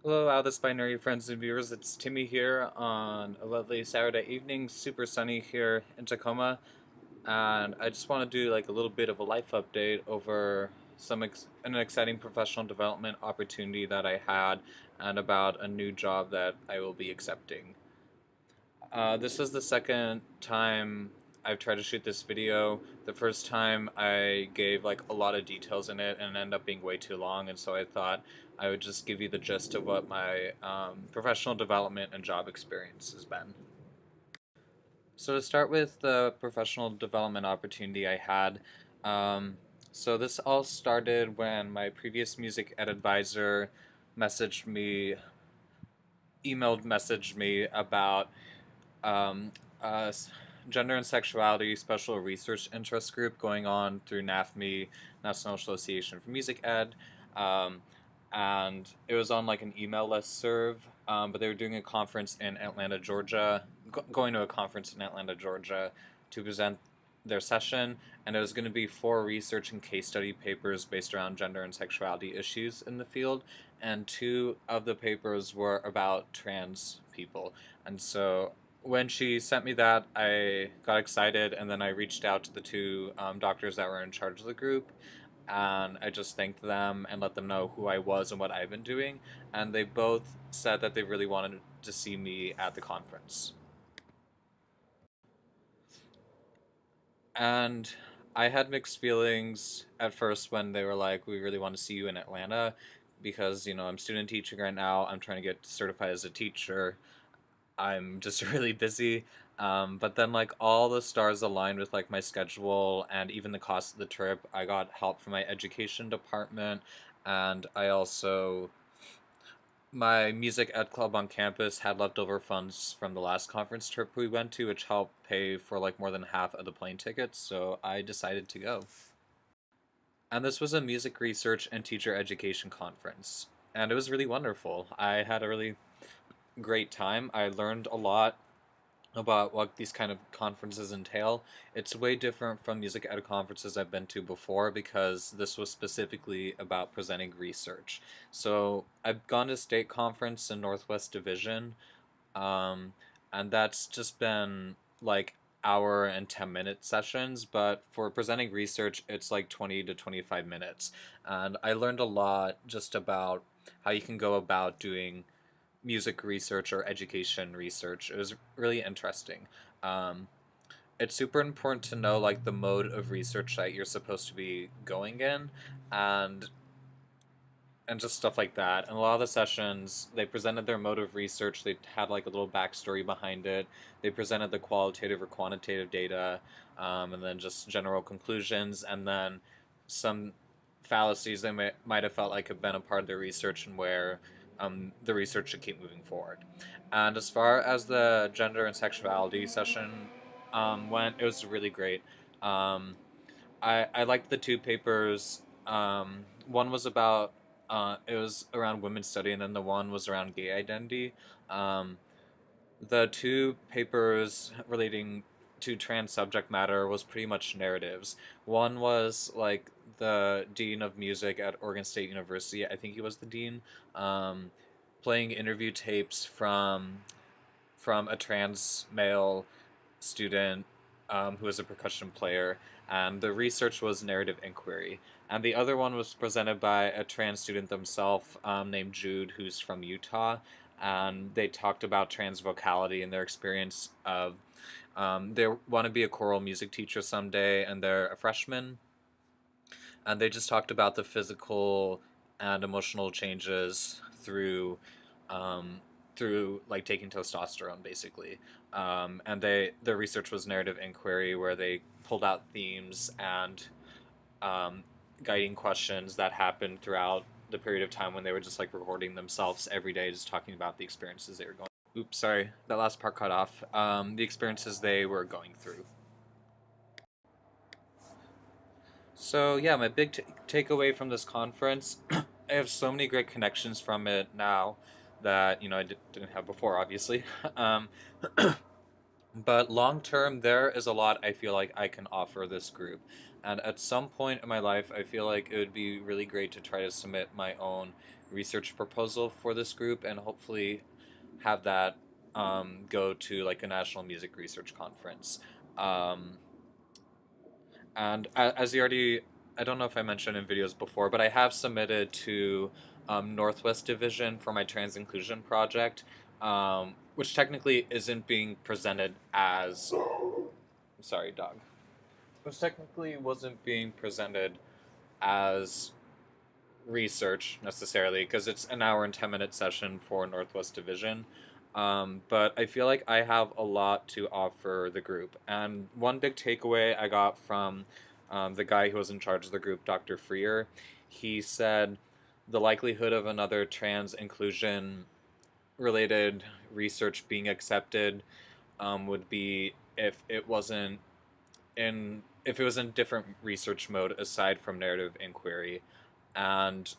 Hello, OutOfThisBinary friends and viewers. It's Timmy here on a lovely Saturday evening, super sunny here in Tacoma, and I just want to do like a little bit of a life update over an exciting professional development opportunity that I had, and about a new job that I will be accepting. This is the second time I've tried to shoot this video. The first time I gave like a lot of details in it and it ended up being way too long, and so I thought I would just give you the gist of what my professional development and job experience has been. So to start with the professional development opportunity I had, um, so this all started when my previous music ed advisor messaged me, messaged me about um, uh, Gender and Sexuality Special Research Interest Group going on through NAfME, National Association for Music Ed. Um, and it was on like an email listserv, but they were doing a conference in Atlanta, Georgia, going to a conference in Atlanta, Georgia to present their session, and it was going to be 4 research and case study papers based around gender and sexuality issues in the field, and 2 of the papers were about trans people. And so when she sent me that, I got excited, and then I reached out to the 2 doctors that were in charge of the group, and I just thanked them and let them know who I was and what I've been doing, and they both said that they really wanted to see me at the conference. And I had mixed feelings at first when they were like, "We really want to see you in Atlanta," because I'm student teaching right now. I'm trying to get certified as a teacher. I'm just really busy. But then like all the stars aligned with like my schedule and even the cost of the trip. I got help from my education department, and I also my music ed club on campus had leftover funds from the last conference trip we went to, which helped pay for like more than half of the plane tickets. So I decided to go. And this was a music research and teacher education conference, and it was really wonderful. I had a really great time. I learned a lot about what these kind of conferences entail. It's way different from music ed conferences I've been to before because this was specifically about presenting research. So I've gone to state conference in Northwest Division, um, and that's just been like hour and 10-minute sessions, but for presenting research it's like 20 to 25 minutes, and I learned a lot just about how you can go about doing music research or education research. It was really interesting. Um, it's super important to know like the mode of research that you're supposed to be going in, and just stuff like that. And a lot of the sessions, they presented their mode of research. They had like a little backstory behind it. They presented the qualitative or quantitative data, and then just general conclusions, and then some fallacies they might have felt like have been a part of their research and where the research should keep moving forward. And as far as the gender and sexuality session went, it was really great. Um, I liked the 2 papers. One was about it was around women's study, and then the one was around gay identity. Um, the 2 papers relating to trans subject matter was pretty much narratives. One was like the dean of music at Oregon State University. I think he was the dean, um, playing interview tapes from a trans male student who was a percussion player, and the research was narrative inquiry. And the other one was presented by a trans student themselves named Jude, who's from Utah, and they talked about trans vocality and their experience of they want to be a choral music teacher someday, and they're a freshman, and they just talked about the physical and emotional changes um, through like taking testosterone basically. And their research was narrative inquiry, where they pulled out themes and um, guiding questions that happened throughout the period of time when they were just like recording themselves every day, just talking about the experiences they were going. Oops, sorry, that last part cut off. The experiences they were going through. So yeah, my big takeaway from this conference, I have so many great connections from it now that I didn't have before, obviously. um, but long term, there is a lot I feel like I can offer this group, and at some point in my life, I feel like it would be really great to try to submit my own research proposal for this group and hopefully have that go to like a national music research conference. Um, and as you already, I don't know if I mentioned in videos before, but I have submitted to Northwest Division for my trans inclusion project, which technically isn't being presented as, sorry, dog, which technically wasn't being presented as research necessarily because it's an hour and 10-minute session for Northwest Division. But I feel like I have a lot to offer the group. And one big takeaway I got from the guy who was in charge of the group, Dr. Freer, he said the likelihood of another trans inclusion related research being accepted would be if it was in different research mode aside from narrative inquiry. And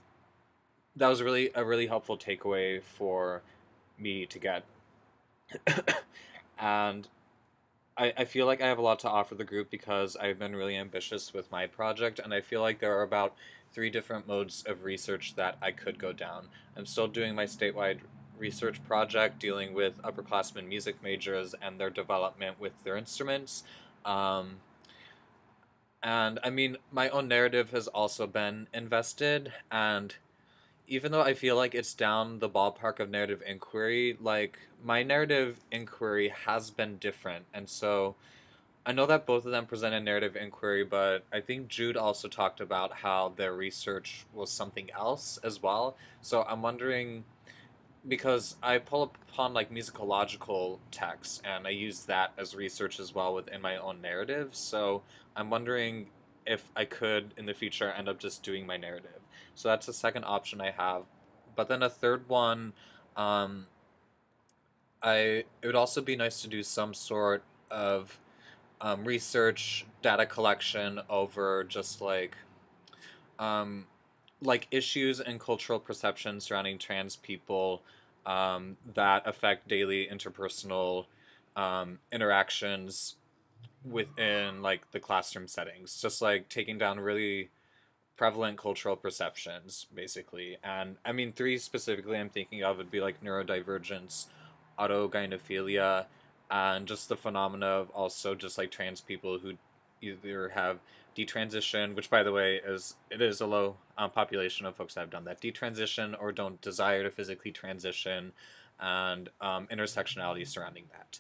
that was really a really helpful takeaway for me to get. And I feel like I have a lot to offer the group because I've been really ambitious with my project, and I feel like there are about 3 different modes of research that I could go down. I'm still doing my statewide research project dealing with upperclassmen music majors and their development with their instruments. Um, and I mean, my own narrative has also been invested, and even though I feel like it's down the ballpark of narrative inquiry, like my narrative inquiry has been different. And so I know that both of them presented narrative inquiry, but I think Jude also talked about how their research was something else as well. So I'm wondering, because I pull upon like musicological texts and I use that as research as well within my own narrative. So I'm wondering if I could in the future end up just doing my narrative. So that's the second option I have. But then a third one, um, it would also be nice to do some sort of research data collection over just um, like issues and cultural perceptions surrounding trans people that affect daily interpersonal interactions within like the classroom settings. Just like taking down really prevalent cultural perceptions, basically. And I mean, 3 specifically I'm thinking of would be like neurodivergence, autogynephilia, and just the phenomena of also just like trans people who either have detransition, which by the way is a low population of folks that have done that, detransition or don't desire to physically transition, and intersectionality surrounding that.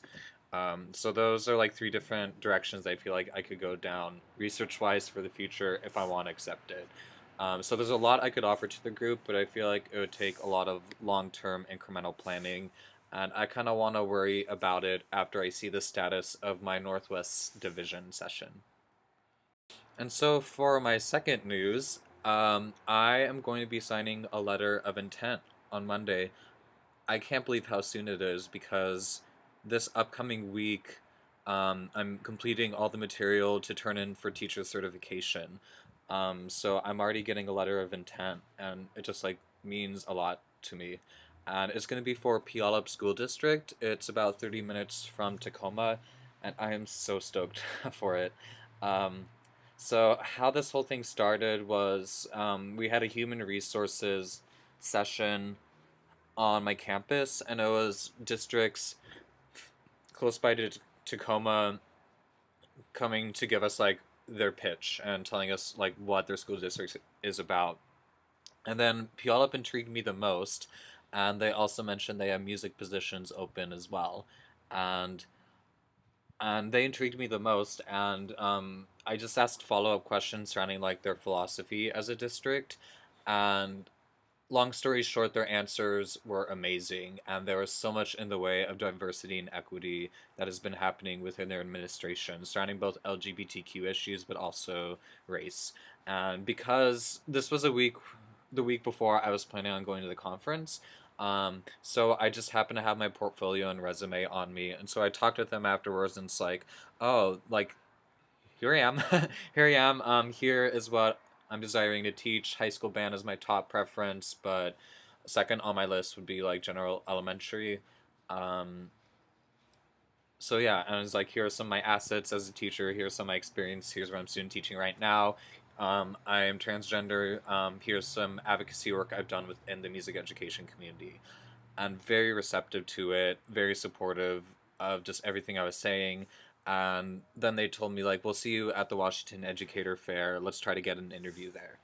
So those are like 3 different directions I feel like I could go down research-wise for the future if I want to accept it. So there's a lot I could offer to the group, but I feel like it would take a lot of long-term incremental planning, and I kind of want to worry about it after I see the status of my Northwest Division session. And so for my second news, I am going to be signing a letter of intent on Monday. I can't believe how soon it is because this upcoming week, I'm completing all the material to turn in for teacher certification. So I'm already getting a letter of intent, and it just like means a lot to me. And it's going to be for Puyallup School District. It's about 30 minutes from Tacoma, and I am so stoked for it. Um, so how this whole thing started was we had a human resources session on my campus, and it was districts close by to Tacoma coming to give us like their pitch and telling us like what their school district is about. And then Puyallup intrigued me the most, and they also mentioned they have music positions open as well, and they intrigued me the most. And I just asked follow-up questions surrounding like their philosophy as a district, and long story short, their answers were amazing, and there was so much in the way of diversity and equity that has been happening within their administration, surrounding both LGBTQ issues but also race. And because this was the week before I was planning on going to the conference, so I just happened to have my portfolio and resume on me, and so I talked with them afterwards, and it's like, oh, like here I am. Here I am. Here is what I'm desiring to teach. High school band is my top preference, but second on my list would be like general elementary. Um, so yeah, and it's like here are some of my assets as a teacher. Here's some of my experience. Here's what I'm student teaching right now. I am transgender. Here's some advocacy work I've done within the music education community. And very receptive to it, very supportive of just everything I was saying. And then they told me, like, we'll see you at the Washington Educator Fair. Let's try to get an interview there.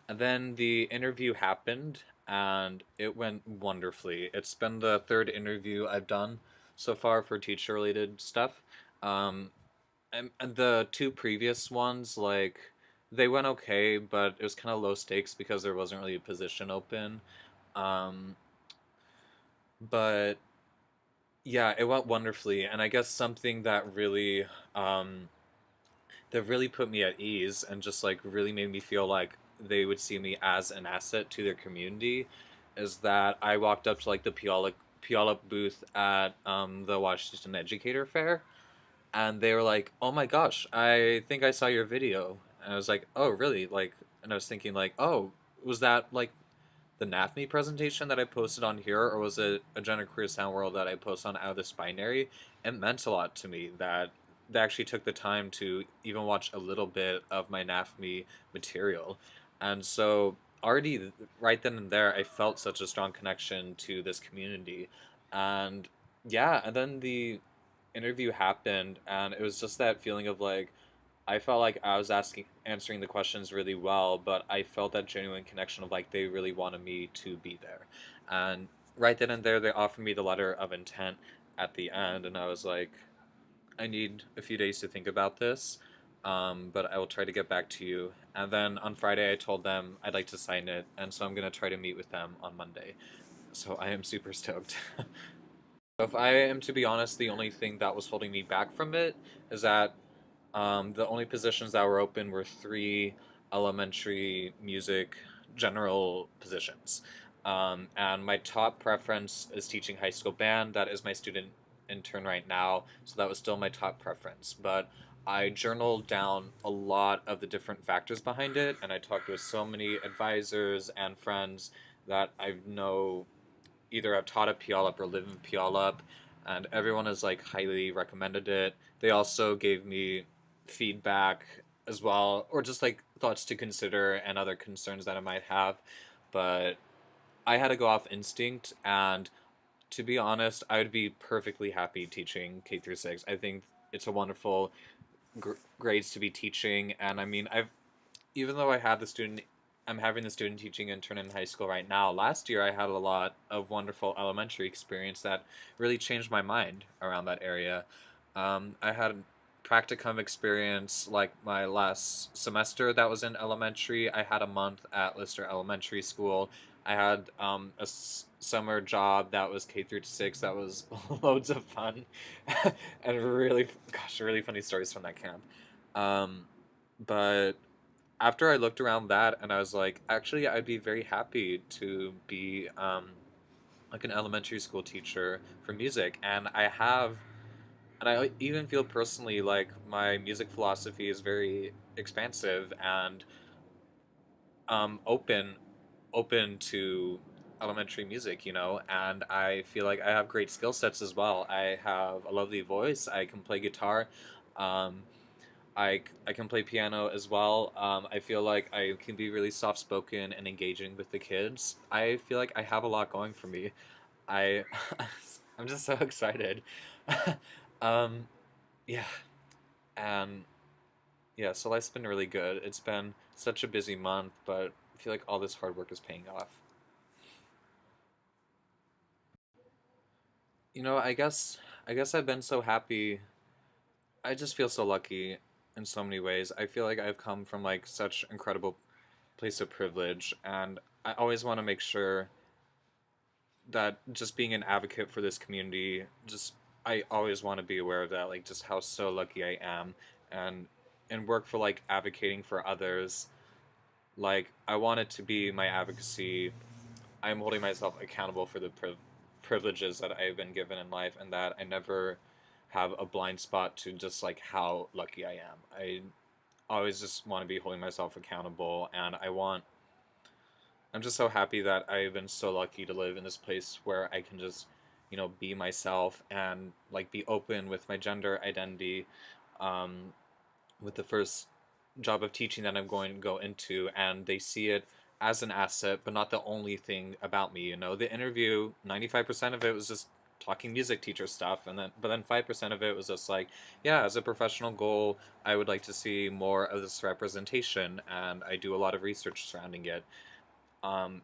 And then the interview happened, and it went wonderfully. It's been the third interview I've done so far for teacher related stuff. Um, and the two previous ones, like, they went okay, but it was kind of low stakes because there wasn't really a position open. Um, but yeah, it went wonderfully, and I guess something um, that really put me at ease and just like really made me feel like they would see me as an asset to their community is that I walked up to like the Puyallup booth at the Washington Educator Fair, and they were like, "Oh my gosh, I think I saw your video," and I was like, "Oh really?" Like, and I was thinking like, "Oh, was that like the NAfME presentation that I posted on here, or was it a Gender Queer Sound World that I posted on OutOfThisBinary?" It meant a lot to me that they actually took the time to even watch a little bit of my NAfME material. And so already right then and there, I felt such a strong connection to this community. And yeah, and then the interview happened, and it was just that feeling of like, I felt like I was answering the questions really well, but I felt that genuine connection of like they really wanted me to be there. And right then and there, they offered me the letter of intent at the end, and I was like, I need a few days to think about this, but I will try to get back to you. And then on Friday, I told them I'd like to sign it, and so I'm gonna try to meet with them on Monday. So I am super stoked. If I am to be honest, the only thing that was holding me back from it is that the only positions that were open were three elementary music general positions. And my top preference is teaching high school band. That is my student intern right now, so that was still my top preference. But I journaled down a lot of the different factors behind it, and I talked with so many advisors and friends that I know either have taught at Puyallup or live in Puyallup, and everyone has like highly recommended it. They also gave me feedback as well, or just like thoughts to consider and other concerns that I might have. But I had to go off instinct, and to be honest, I would be perfectly happy teaching K through 6. I think it's a wonderful grades to be teaching, and I mean, even though I'm having the student teaching intern in high school right now. Last year, I had a lot of wonderful elementary experience that really changed my mind around that area. I had practicum experience like my last semester that was in elementary. I had a month at Lister Elementary School. I had summer job that was K through 6 that was loads of fun and really, gosh, really funny stories from that camp. Um, but after I looked around that and I was like, actually, I'd be very happy to be like an elementary school teacher for music. And I even feel personally like my music philosophy is very expansive and open, open to elementary music, you know, and I feel like I have great skill sets as well. I have a lovely voice. I can play guitar. Um, I can play piano as well. I feel like I can be really soft spoken and engaging with the kids. I feel like I have a lot going for me. I I'm just so excited. um, yeah, and yeah, so life's been really good. It's been such a busy month, but I feel like all this hard work is paying off. You know, I guess I've been so happy. I just feel so lucky in so many ways. I feel like I've come from like such incredible place of privilege, and I always want to make sure that just being an advocate for this community, just I always want to be aware of that, like just how so lucky I am, and work for like advocating for others. Like I want it to be my advocacy. I'm holding myself accountable for the privileges that I've been given in life, and that I never have a blind spot to just like how lucky I am. I always just want to be holding myself accountable, and I'm just so happy that I've been so lucky to live in this place where I can just, you know, be myself and like be open with my gender identity. Um, with the first job of teaching that I'm going to go into, and they see it as an asset, but not the only thing about me. You know, the interview, 95% of it was just talking music teacher stuff, and then 5% of it was just like, yeah, as a professional goal, I would like to see more of this representation, and I do a lot of research surrounding it.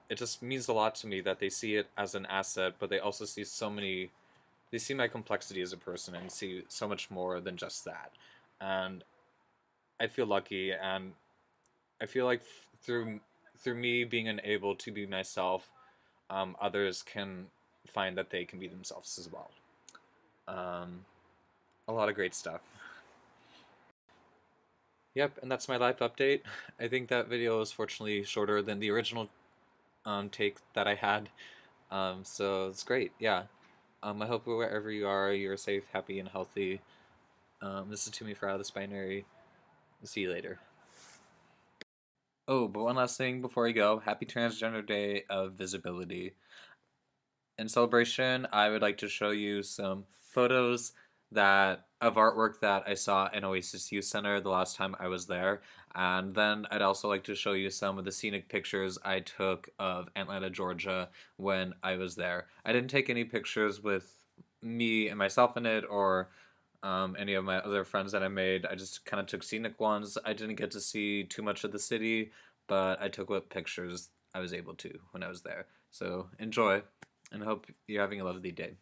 It just means a lot to me that they see it as an asset, but they also see so many. They see my complexity as a person and see so much more than just that. And I feel lucky, and I feel like through me being unable to be myself, others can find that they can be themselves as well. Um, a lot of great stuff. Yep, and that's my life update. I think that video is fortunately shorter than the original take that I had. So it's great. Yeah. I hope wherever you are, you're safe, happy, and healthy. This is Toomey for Out of This Binary. See you later. Oh, but one last thing before we go. Happy Transgender Day of Visibility. In celebration, I would like to show you some photos that of artwork that I saw in Oasis Youth Center the last time I was there. And then I'd also like to show you some of the scenic pictures I took of Atlanta, Georgia when I was there. I didn't take any pictures with me and myself in it or any of my other friends that I made. I just kind of took scenic ones. I didn't get to see too much of the city, but I took what pictures I was able to when I was there. So enjoy, and hope you're having a lovely day.